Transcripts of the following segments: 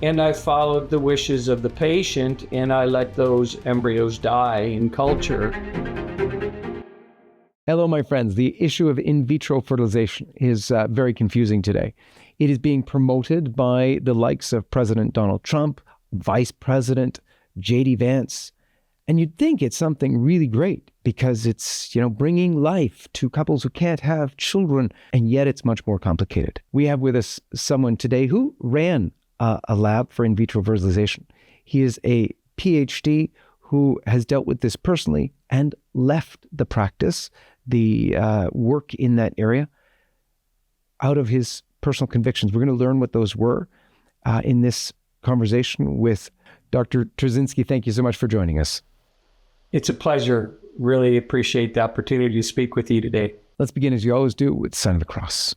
and I followed the wishes of the patient, and I let those embryos die in culture. Hello, my friends. The issue of in vitro fertilization is very confusing today. It is being promoted by the likes of President Donald Trump, Vice President J.D. Vance. And you'd think it's something really great because it's, bringing life to couples who can't have children. And yet it's much more complicated. We have with us someone today who ran a lab for in vitro fertilization. He is a PhD who has dealt with this personally and left the practice, the work in that area, out of his personal convictions. We're going to learn what those were in this conversation with Dr. Turczynski. Thank you so much for joining us. It's a pleasure. Really appreciate the opportunity to speak with you today. Let's begin, as you always do, with the sign of the cross.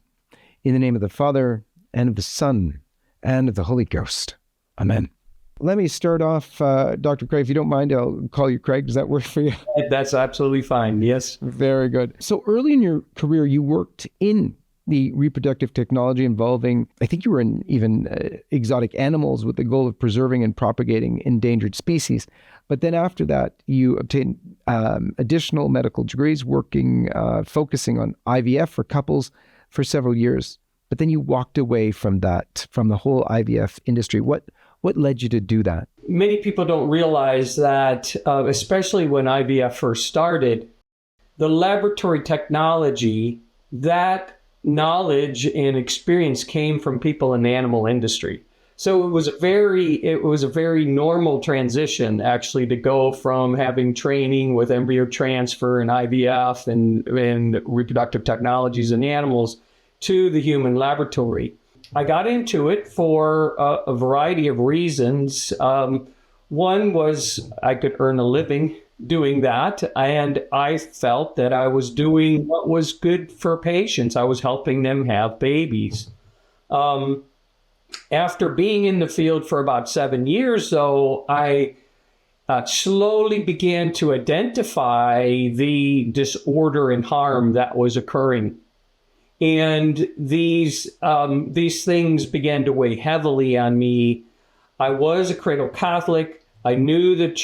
In the name of the Father, and of the Son, and of the Holy Ghost. Amen. Let me start off, Dr. Craig, if you don't mind, I'll call you Craig. Does that work for you? That's absolutely fine, yes. Very good. So early in your career, you worked in the reproductive technology involving, I think you were in even exotic animals with the goal of preserving and propagating endangered species. But then after that, you obtained additional medical degrees working, focusing on IVF for couples for several years. But then you walked away from that, from the whole IVF industry. What led you to do that? Many people don't realize that, especially when IVF first started, the laboratory technology, that knowledge and experience came from people in the animal industry. So it was a very normal transition, actually, to go from having training with embryo transfer and IVF and reproductive technologies in animals to the human laboratory. I got into it for a variety of reasons. One was I could earn a living doing that, and I felt that I was doing what was good for patients. I was helping them have babies. After being in the field for about 7 years, though, I slowly began to identify the disorder and harm that was occurring. And these things began to weigh heavily on me. I was a cradle Catholic. I knew that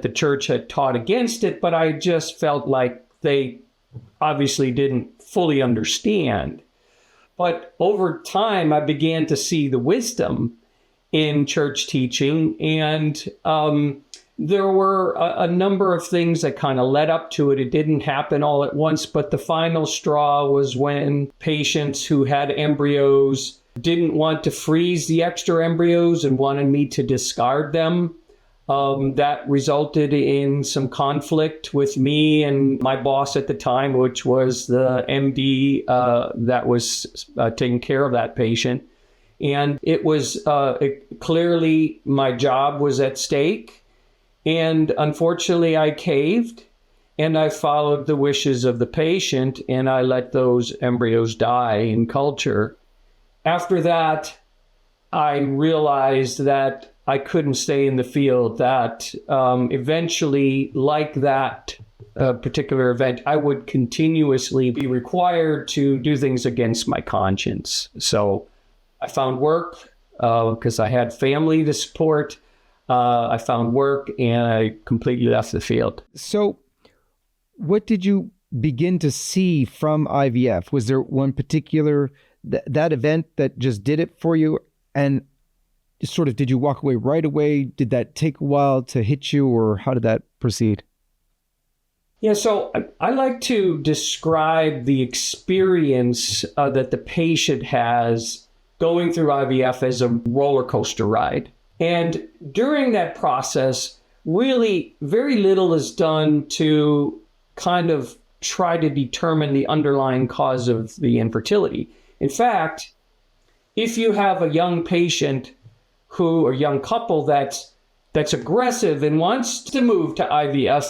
the church had taught against it, but I just felt like they obviously didn't fully understand. But over time, I began to see the wisdom in church teaching, and there were a number of things that kind of led up to it. It didn't happen all at once, but the final straw was when patients who had embryos didn't want to freeze the extra embryos and wanted me to discard them. That resulted in some conflict with me and my boss at the time, which was the MD that was taking care of that patient. And it was clearly my job was at stake. And unfortunately, I caved, and I followed the wishes of the patient, and I let those embryos die in culture. After that, I realized that I couldn't stay in the field, that eventually, like that particular event, I would continuously be required to do things against my conscience. So I found work because I had family to support. I found work, and I completely left the field. So what did you begin to see from IVF? Was there one particular, that event that just did it for you? And sort of, did you walk away right away? Did that take a while to hit you, or how did that proceed? Yeah, so I like to describe the experience that the patient has going through IVF as a roller coaster ride. And during that process, really very little is done to kind of try to determine the underlying cause of the infertility. In fact, if you have a young patient or young couple that's aggressive and wants to move to IVF,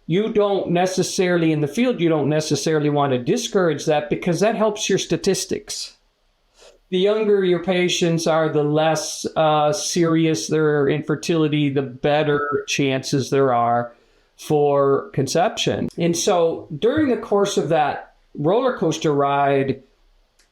you don't necessarily, in the field, you don't necessarily want to discourage that, because that helps your statistics. The younger your patients are, the less serious their infertility, the better chances there are for conception. And so during the course of that roller coaster ride,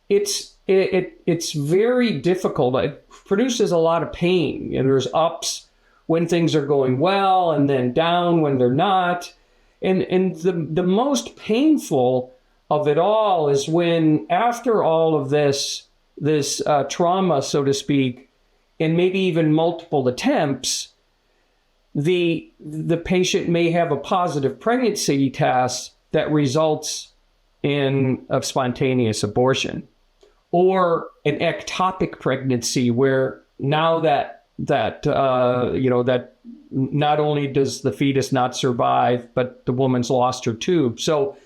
it's it's very difficult. It produces a lot of pain, and there's ups when things are going well, and then down when they're not. And the most painful of it all is when, after all of this trauma, so to speak, and maybe even multiple attempts, the patient may have a positive pregnancy test that results in a spontaneous abortion, or an ectopic pregnancy, where now that not only does the fetus not survive, but the woman's lost her tube. So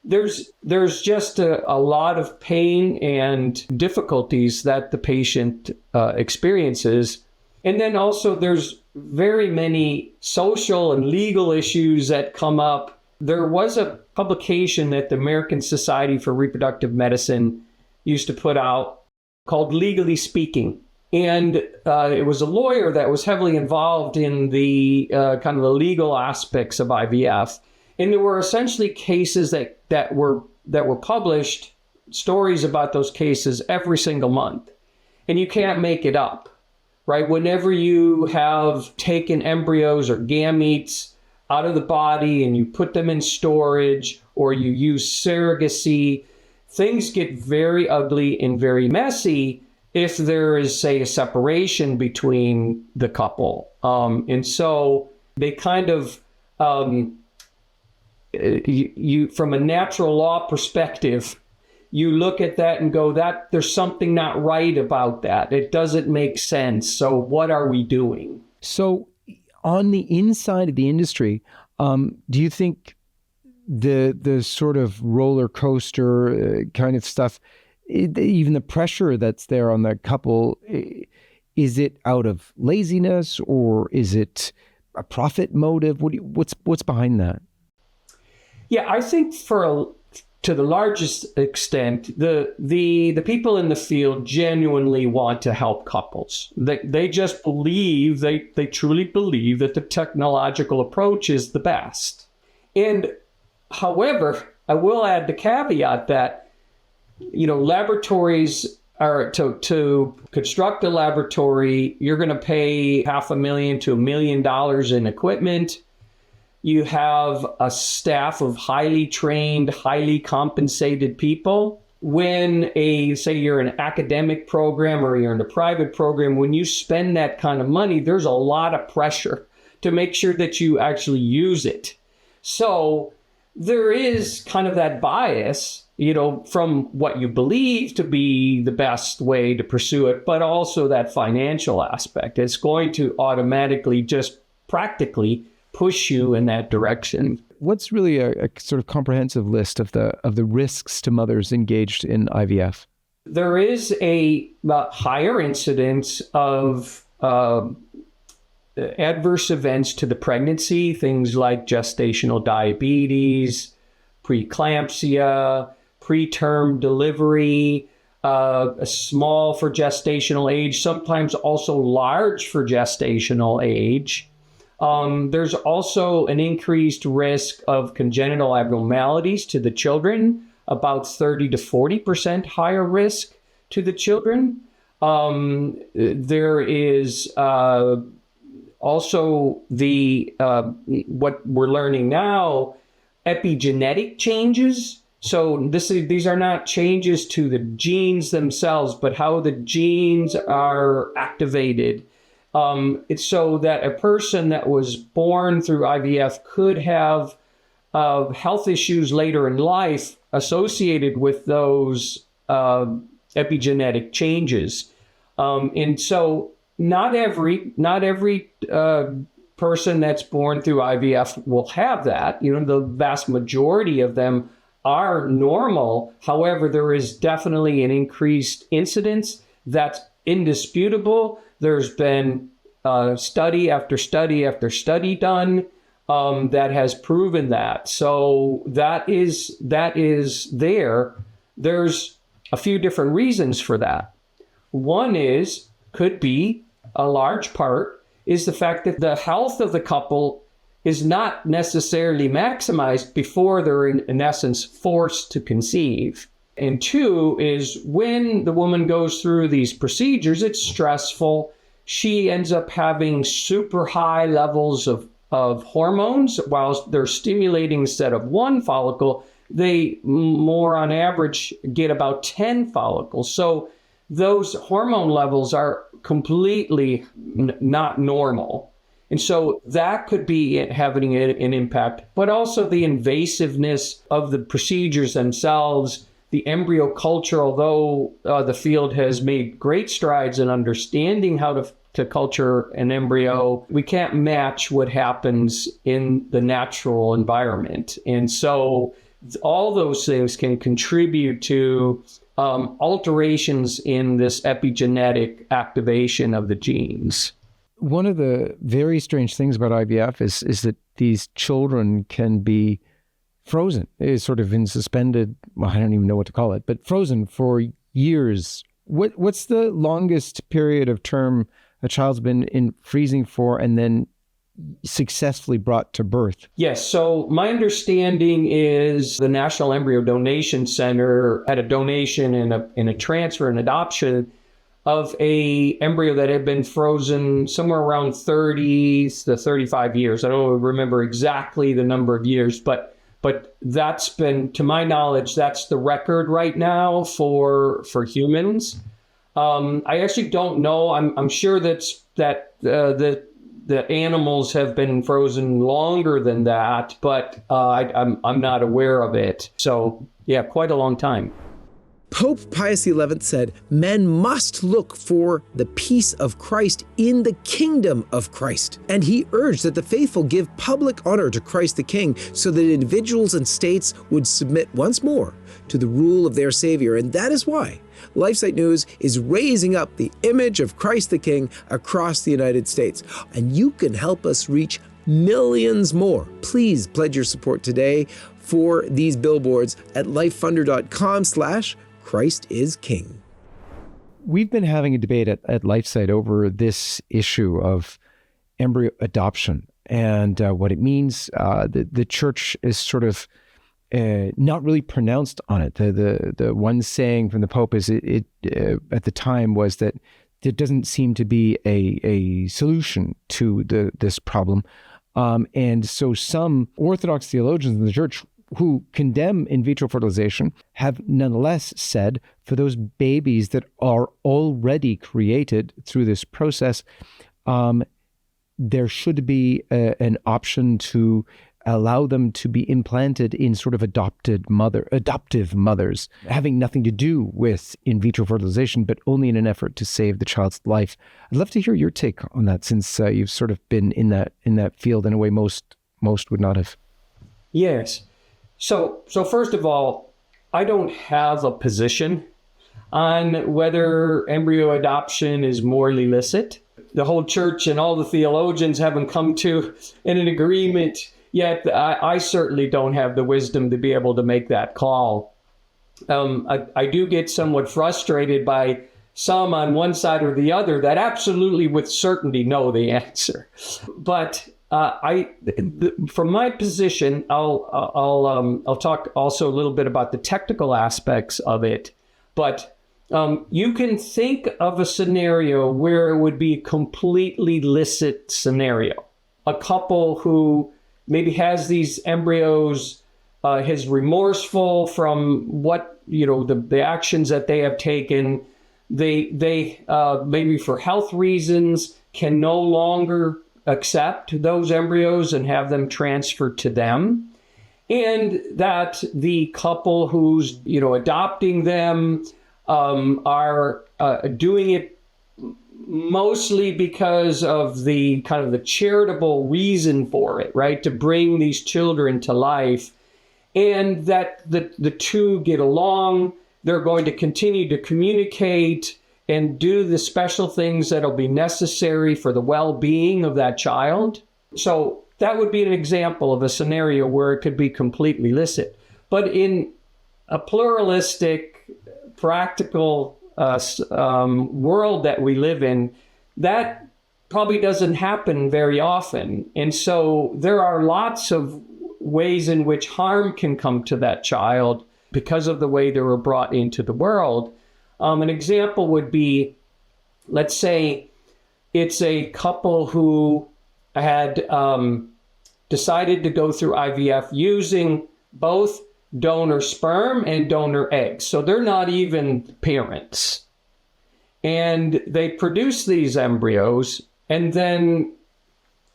there's just a lot of pain and difficulties that the patient experiences. And then also there's very many social and legal issues that come up. There was a publication that the American Society for Reproductive Medicine used to put out called Legally Speaking. And it was a lawyer that was heavily involved in the kind of the legal aspects of IVF. And there were essentially cases that were published, stories about those cases every single month. And you can't make it up, right? Whenever you have taken embryos or gametes out of the body and you put them in storage, or you use surrogacy, things get very ugly and very messy if there is, say, a separation between the couple. And so they kind of, you from a natural law perspective, you look at that and go, that there's something not right about that. It doesn't make sense. So what are we doing? So on the inside of the industry, do you think the sort of roller coaster kind of stuff, even the pressure that's there on the couple, is it out of laziness, or is it a profit motive? What's behind that? Yeah, I think to the largest extent, the people in the field genuinely want to help couples. They just believe, they truly believe that the technological approach is the best. And however, I will add the caveat that, laboratories are to construct a laboratory, you're going to pay $500,000 to $1 million in equipment. You have a staff of highly trained, highly compensated people. When say you're in an academic program or you're in a private program, when you spend that kind of money, there's a lot of pressure to make sure that you actually use it. So there is kind of that bias, from what you believe to be the best way to pursue it, but also that financial aspect. It's going to automatically just practically push you in that direction. What's really a sort of comprehensive list of the risks to mothers engaged in IVF? There is a higher incidence of adverse events to the pregnancy, things like gestational diabetes, preeclampsia, preterm delivery, small for gestational age, sometimes also large for gestational age. There's also an increased risk of congenital abnormalities to the children, about 30 to 40% higher risk to the children. There is also what we're learning now, epigenetic changes. So these are not changes to the genes themselves, but how the genes are activated. It's so that a person that was born through IVF could have health issues later in life associated with those epigenetic changes. And so not every person that's born through IVF will have that. The vast majority of them are normal. However, there is definitely an increased incidence that's indisputable. There's been study after study after study done that has proven that. So that is there. There's a few different reasons for that. One could be a large part is the fact that the health of the couple is not necessarily maximized before they're in essence forced to conceive. And two is when the woman goes through these procedures, it's stressful. She ends up having super high levels of hormones while they're stimulating instead of one follicle. They more on average get about 10 follicles. So those hormone levels are completely not normal. And so that could be having an impact, but also the invasiveness of the procedures themselves, the embryo culture, although the field has made great strides in understanding how to culture an embryo, we can't match what happens in the natural environment. And so all those things can contribute to alterations in this epigenetic activation of the genes. One of the very strange things about IVF is that these children can be frozen. It's sort of in suspended, well, I don't even know what to call it, but frozen for years. What's the longest period of term a child's been in freezing for and then successfully brought to birth? Yes. So my understanding is the National Embryo Donation Center had a donation and a transfer and adoption of a embryo that had been frozen somewhere around 30 to 35 years. I don't remember exactly the number of years, but that's been, to my knowledge, that's the record right now for humans. I actually don't know. I'm sure that the animals have been frozen longer than that, but I'm not aware of it. So yeah, quite a long time. Pope Pius XI said, men must look for the peace of Christ in the kingdom of Christ. And he urged that the faithful give public honor to Christ the King so that individuals and states would submit once more to the rule of their Savior. And that is why LifeSite News is raising up the image of Christ the King across the United States. And you can help us reach millions more. Please pledge your support today for these billboards at lifefunder.com/Christ is King. We've been having a debate at LifeSite over this issue of embryo adoption and what it means. The church is sort of not really pronounced on it. The one saying from the Pope is it at the time was that there doesn't seem to be a solution to this problem. And so some Orthodox theologians in the church who condemn in vitro fertilization have nonetheless said for those babies that are already created through this process, there should be an option to allow them to be implanted in sort of adoptive mothers, having nothing to do with in vitro fertilization, but only in an effort to save the child's life. I'd love to hear your take on that, since you've sort of been in that field in a way most would not have. Yes. So first of all, I don't have a position on whether embryo adoption is morally licit. The whole church and all the theologians haven't come to an agreement yet. I certainly don't have the wisdom to be able to make that call. I do get somewhat frustrated by some on one side or the other that absolutely with certainty know the answer. But from my position, I'll talk also a little bit about the technical aspects of it. But you can think of a scenario where it would be a completely licit scenario. A couple who maybe has these embryos, is remorseful from what, the actions that they have taken. They maybe for health reasons can no longer accept those embryos and have them transferred to them. And that the couple who's, adopting them are doing it mostly because of the kind of the charitable reason for it, right? To bring these children to life, and that the two get along. They're going to continue to communicate and do the special things that'll be necessary for the well-being of that child. So that would be an example of a scenario where it could be completely licit. But in a pluralistic, practical world that we live in, that probably doesn't happen very often. And so there are lots of ways in which harm can come to that child because of the way they were brought into the world. An example would be, let's say it's a couple who had decided to go through IVF using both donor sperm and donor eggs. So they're not even parents. And they produce these embryos, and then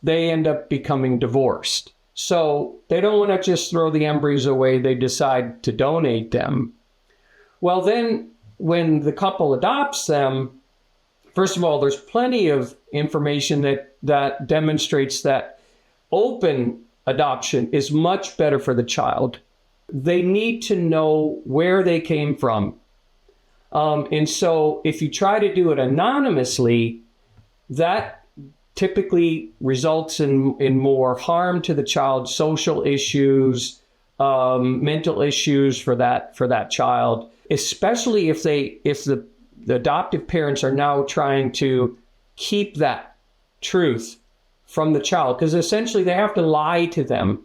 they end up becoming divorced. So they don't want to just throw the embryos away. They decide to donate them. Well, then when the couple adopts them, first of all, there's plenty of information that demonstrates that open adoption is much better for the child. They need to know where they came from. And so if you try to do it anonymously, that typically results in more harm to the child, social issues, mental issues for that child, especially if the adoptive parents are now trying to keep that truth from the child, because essentially they have to lie to them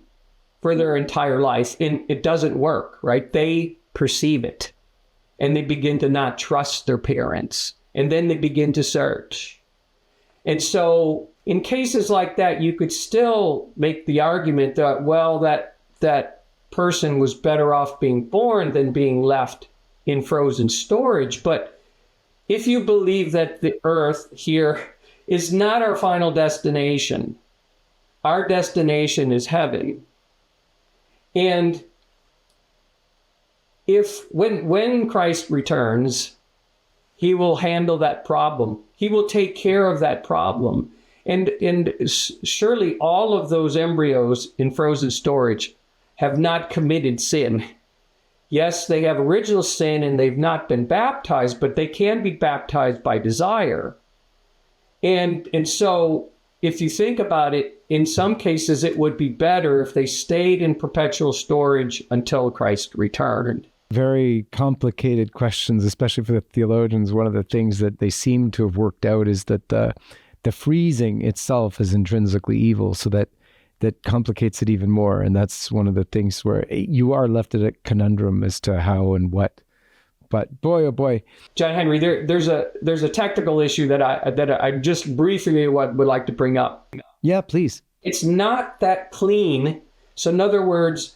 for their entire life, and it doesn't work, right? They perceive it, and they begin to not trust their parents, and then they begin to search. And so in cases like that, you could still make the argument that, well, that person was better off being born than being left in frozen storage. But if you believe that the earth here is not our final destination, our destination is heaven. And when Christ returns, he will handle that problem. He will take care of that problem. And surely all of those embryos in frozen storage have not committed sin. Yes, they have original sin and they've not been baptized, but they can be baptized by desire. And so if you think about it, in some cases it would be better if they stayed in perpetual storage until Christ returned. Very complicated questions, especially for the theologians. One of the things that they seem to have worked out is that the freezing itself is intrinsically evil, so that complicates it even more. And that's one of the things where you are left at a conundrum as to how and what. But boy, oh boy, John Henry, there's a technical issue that I just briefly would like to bring up. Yeah, please. It's not that clean. So in other words,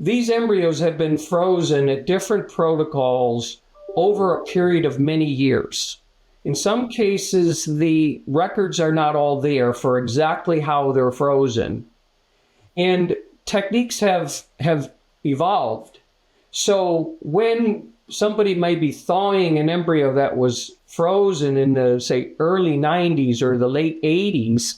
these embryos have been frozen at different protocols over a period of many years. In some cases, the records are not all there for exactly how they're frozen. And techniques have evolved. So when somebody may be thawing an embryo that was frozen in the, say, early 90s or the late 80s,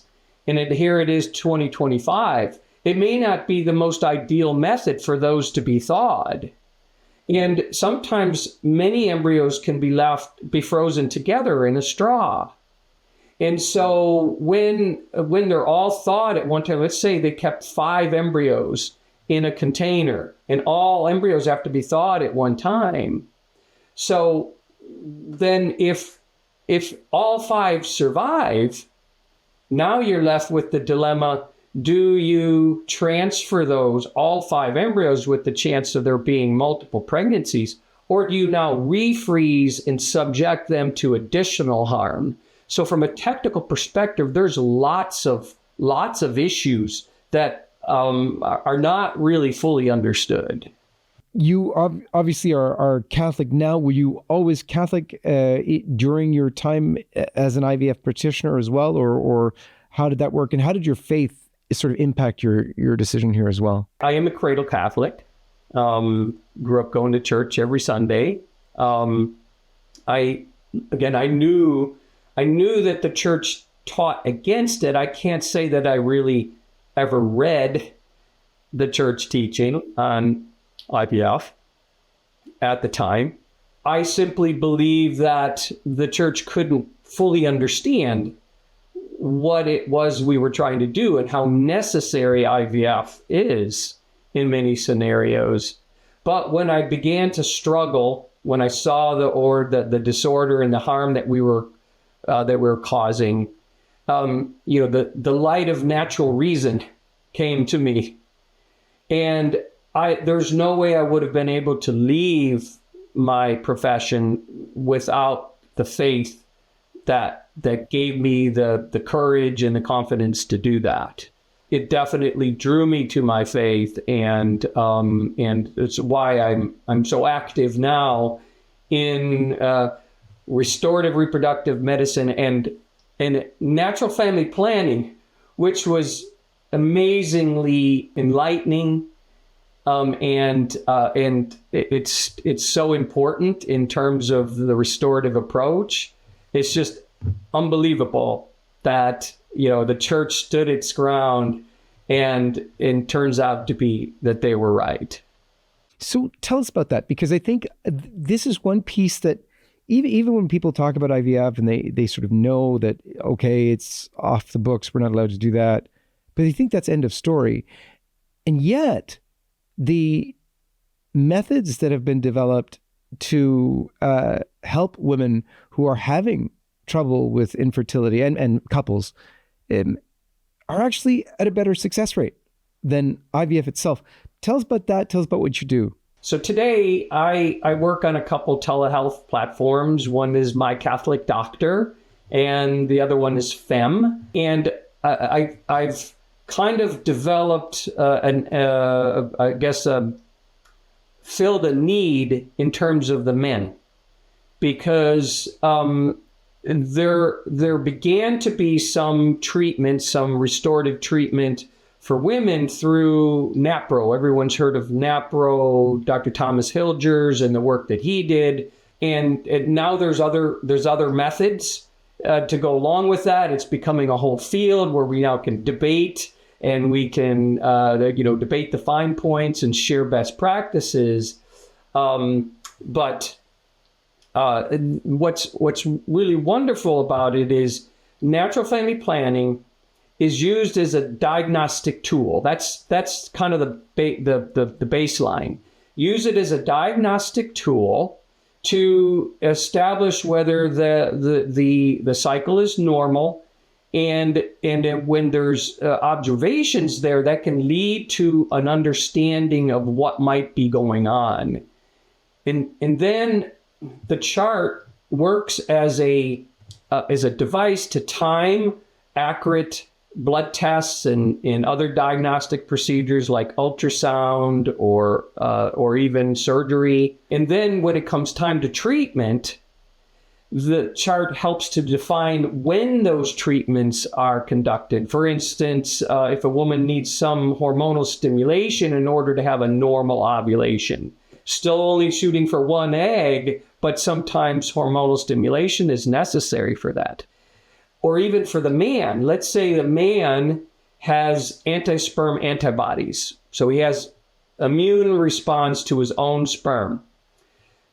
and here it is 2025, it may not be the most ideal method for those to be thawed. And sometimes many embryos can be frozen together in a straw. And so when they're all thawed at one time, let's say they kept 5 embryos in a container, and all embryos have to be thawed at one time. So then if all 5 survive, now you're left with the dilemma: do you transfer all 5 embryos with the chance of there being multiple pregnancies, or do you now refreeze and subject them to additional harm? So from a technical perspective, there's lots of issues that are not really fully understood. You obviously are Catholic now. Were you always Catholic during your time as an IVF practitioner as well, or how did that work? And how did your faith sort of impact your decision here as well? I am a cradle Catholic. Grew up going to church every Sunday. I knew that the church taught against it. I can't say that I really ever read the church teaching on IVF at the time. I simply believe that the church couldn't fully understand what it was we were trying to do and how necessary IVF is in many scenarios. But when I began to struggle, when I saw the disorder and the harm that we were causing, the light of natural reason came to me. And there's no way I would have been able to leave my profession without the faith that gave me the courage and the confidence to do that. It definitely drew me to my faith, and it's why I'm so active now in restorative reproductive medicine and natural family planning, which was amazingly enlightening. And it's so important in terms of the restorative approach. It's just unbelievable that, the church stood its ground, and it turns out to be that they were right. So tell us about that, because I think this is one piece that even when people talk about IVF and they sort of know that, okay, it's off the books, we're not allowed to do that, but they think that's end of story. And yet the methods that have been developed to help women who are having trouble with infertility and couples are actually at a better success rate than IVF itself. Tell us about that. Tell us about what you do. So today I work on a couple telehealth platforms. One is My Catholic Doctor, and the other one is FEM. And I've kind of developed filled a need in terms of the men, because there began to be some treatment, some restorative treatment for women through NAPRO. Everyone's heard of NAPRO, Dr. Thomas Hilgers and the work that he did. And now there's other methods to go along with that. It's becoming a whole field where we now can debate, and we can debate the fine points and share best practices. But what's really wonderful about it is natural family planning is used as a diagnostic tool. That's kind of the baseline. Use it as a diagnostic tool to establish whether the cycle is normal, and when there's observations there, that can lead to an understanding of what might be going on. And then the chart works as a device to time accurate blood tests and other diagnostic procedures like ultrasound or even surgery. And then when it comes time to treatment, the chart helps to define when those treatments are conducted. For instance, if a woman needs some hormonal stimulation in order to have a normal ovulation, still only shooting for one egg, but sometimes hormonal stimulation is necessary for that. Or even for the man, let's say the man has anti-sperm antibodies. So he has immune response to his own sperm.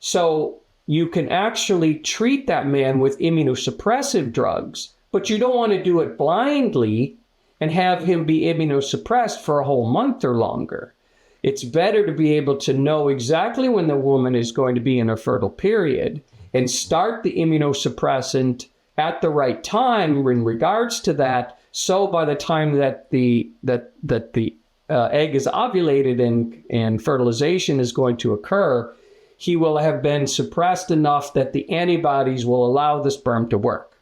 So you can actually treat that man with immunosuppressive drugs, but you don't want to do it blindly and have him be immunosuppressed for a whole month or longer. It's better to be able to know exactly when the woman is going to be in her fertile period and start the immunosuppressant at the right time in regards to that. So by the time that the egg is ovulated and fertilization is going to occur, he will have been suppressed enough that the antibodies will allow the sperm to work.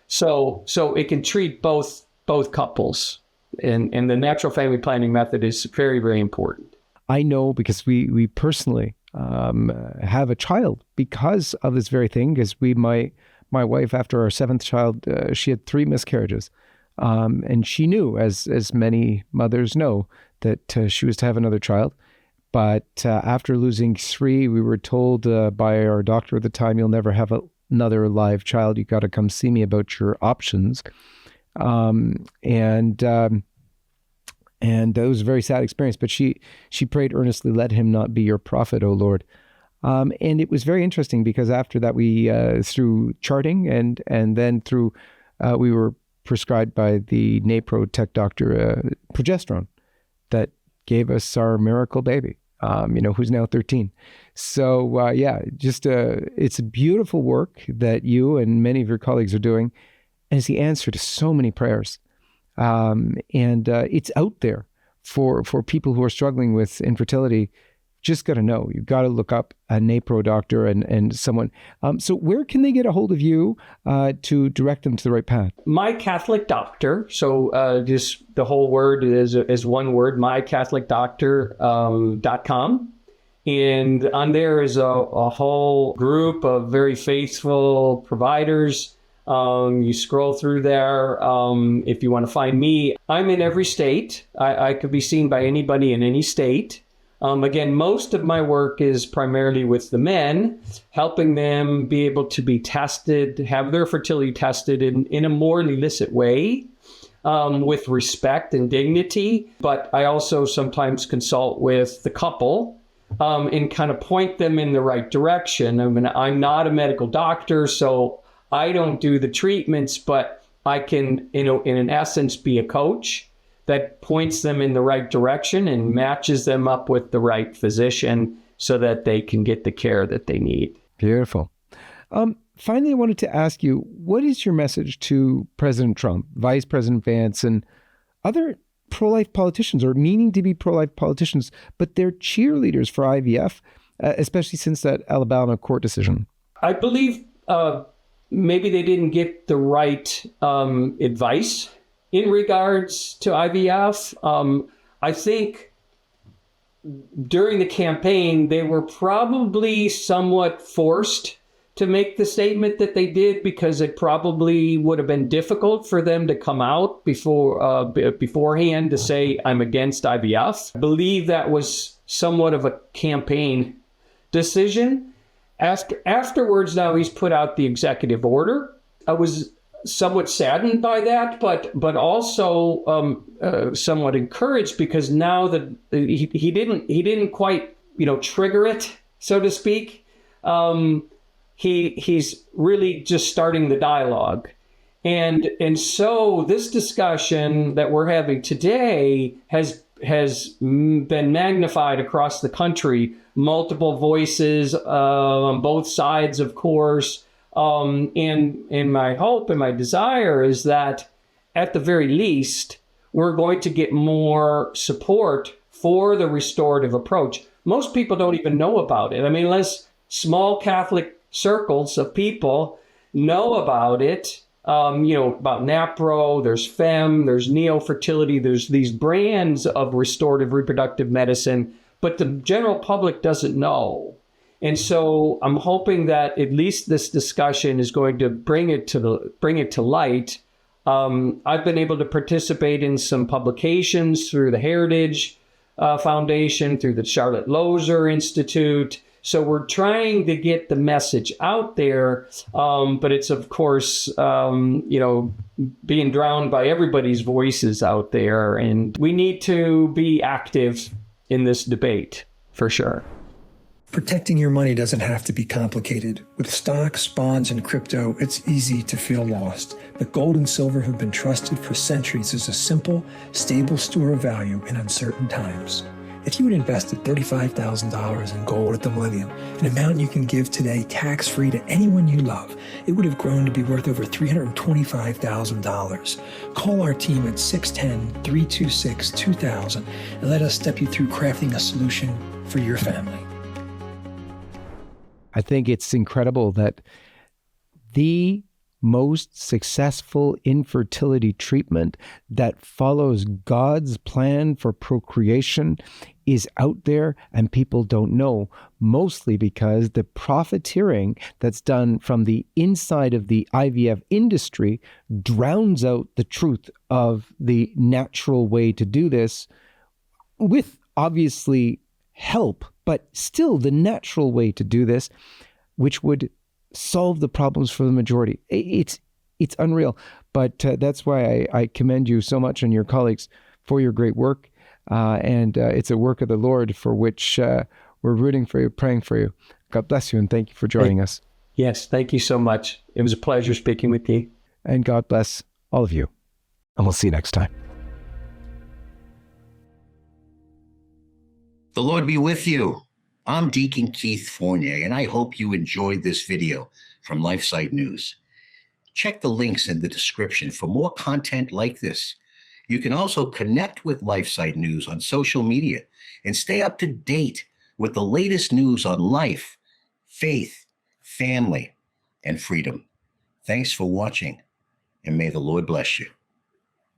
So it can treat both couples. And the natural family planning method is very, very important. I know because we personally have a child because of this very thing, because my wife, after our seventh child, she had 3 miscarriages. And she knew, as many mothers know, that she was to have another child. But after losing 3, we were told by our doctor at the time, you'll never have another live child. You got to come see me about your options. And it was a very sad experience, but she prayed earnestly, let him not be your prophet, O Lord. And it was very interesting because after that, we, through charting and then through, we were prescribed by the NAPRO tech doctor, progesterone that gave us our miracle baby, who's now 13. So it's a beautiful work that you and many of your colleagues are doing. And it's the answer to so many prayers. And it's out there for people who are struggling with infertility, just got to know, you've got to look up a NAPRO doctor and someone. So where can they get a hold of you to direct them to the right path? My Catholic Doctor. So just the whole word is one word, mycatholicdoctor.com. And on there is a whole group of very faithful providers. You scroll through there. If you want to find me, I'm in every state. I could be seen by anybody in any state. Again, most of my work is primarily with the men, helping them be able to be tested, have their fertility tested in a more illicit way, with respect and dignity. But I also sometimes consult with the couple and kind of point them in the right direction. I mean, I'm not a medical doctor, so I don't do the treatments, but I can, in an essence, be a coach that points them in the right direction and matches them up with the right physician so that they can get the care that they need. Beautiful. Finally, I wanted to ask you, what is your message to President Trump, Vice President Vance, and other pro-life politicians, or meaning to be pro-life politicians, but they're cheerleaders for IVF, especially since that Alabama court decision? I believe maybe they didn't get the right advice in regards to IVF. I think during the campaign, they were probably somewhat forced to make the statement that they did, because it probably would have been difficult for them to come out beforehand to say, I'm against IVF. I believe that was somewhat of a campaign decision. Afterwards, now he's put out the executive order. I was somewhat saddened by that, but also somewhat encouraged, because now that he didn't quite trigger it, so to speak. He's really just starting the dialogue, and so this discussion that we're having today has been magnified across the country. Multiple voices on both sides, of course. And my hope and my desire is that at the very least, we're going to get more support for the restorative approach. Most people don't even know about it. I mean, unless small Catholic circles of people know about it, about NAPRO, there's FEM, there's Neo-Fertility, there's these brands of restorative reproductive medicine, but the general public doesn't know. And so I'm hoping that at least this discussion is going to bring it to light. I've been able to participate in some publications through the Heritage Foundation, through the Charlotte Lozer Institute. So we're trying to get the message out there, but it's, of course, being drowned by everybody's voices out there. And we need to be active in this debate, for sure. Protecting your money doesn't have to be complicated. With stocks, bonds, and crypto, it's easy to feel lost. But gold and silver have been trusted for centuries as a simple, stable store of value in uncertain times. If you had invested $35,000 in gold at the Millennium, an amount you can give today tax-free to anyone you love, it would have grown to be worth over $325,000. Call our team at 610-326-2000 and let us step you through crafting a solution for your family. I think it's incredible that the most successful infertility treatment that follows God's plan for procreation is out there and people don't know, mostly because the profiteering that's done from the inside of the IVF industry drowns out the truth of the natural way to do this, with obviously help, but still the natural way to do this, which would solve the problems for the majority. It's unreal. But that's why I commend you so much and your colleagues for your great work. And it's a work of the Lord for which we're rooting for you, praying for you. God bless you, and thank you for joining us. Yes, thank you so much. It was a pleasure speaking with you. And God bless all of you. And we'll see you next time. The Lord be with you. I'm Deacon Keith Fournier, and I hope you enjoyed this video from LifeSite News. Check the links in the description for more content like this. You can also connect with LifeSite News on social media and stay up to date with the latest news on life, faith, family, and freedom. Thanks for watching, and may the Lord bless you.